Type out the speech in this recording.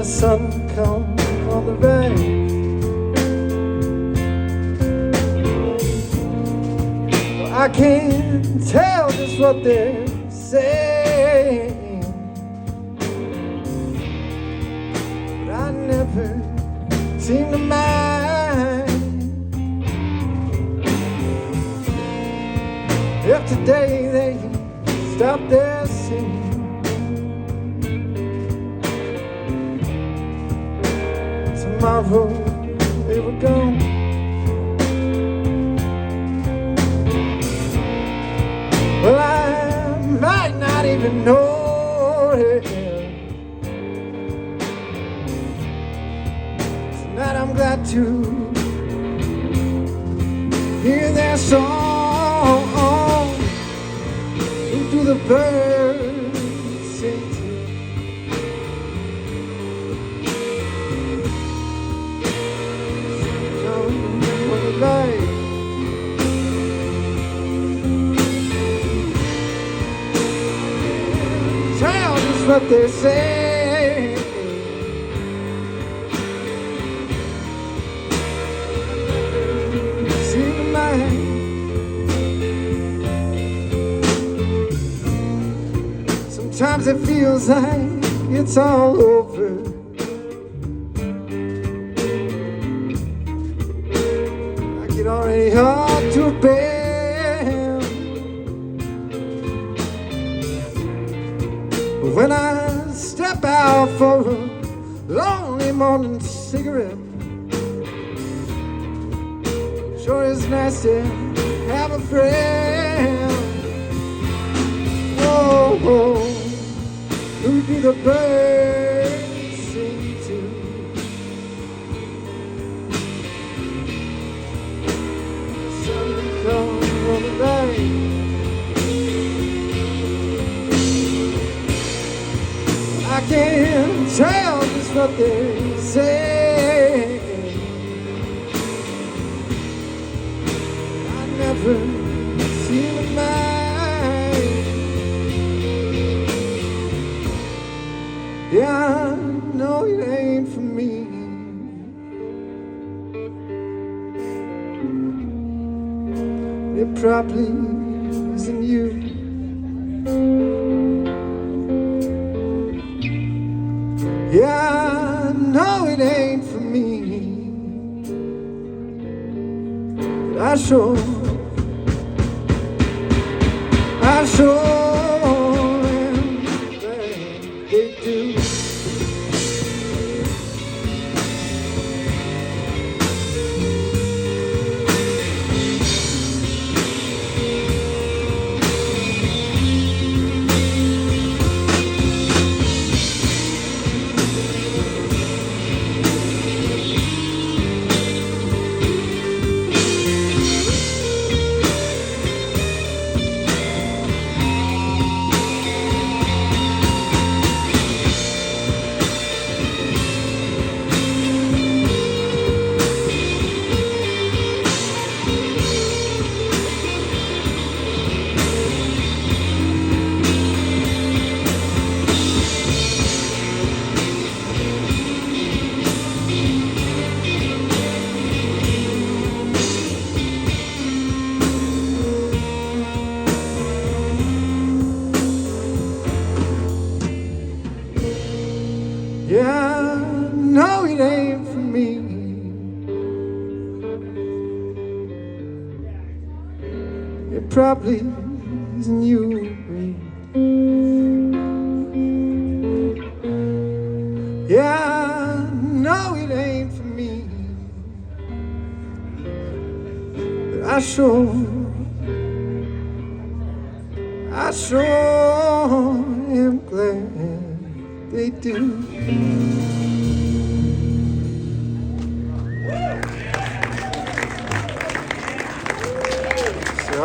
the sun comes on the rain. I can't tell just what they're saying, but I never seem to mind if today they stop their singing. Tomorrow they were gone. Well, I might not even know it. Tonight I'm glad to hear their song. Who do the birds sing to? Tell just what they say. See the light. Sometimes it feels like it's all over. Like it already hard to bear. But when I step out for a lonely morning cigarette, sure is nice to have a friend. Whoa, whoa, who do the birds sing to? The sun comes on the right. I can't tell just what they say. I never seem to mind. Yeah, I know it ain't for me. It probably isn't you. Yeah, I know it ain't for me, but I sure am glad they do. Yeah, no, it ain't for me. It probably isn't you. Yeah, no, it ain't for me. But I sure am glad they do. So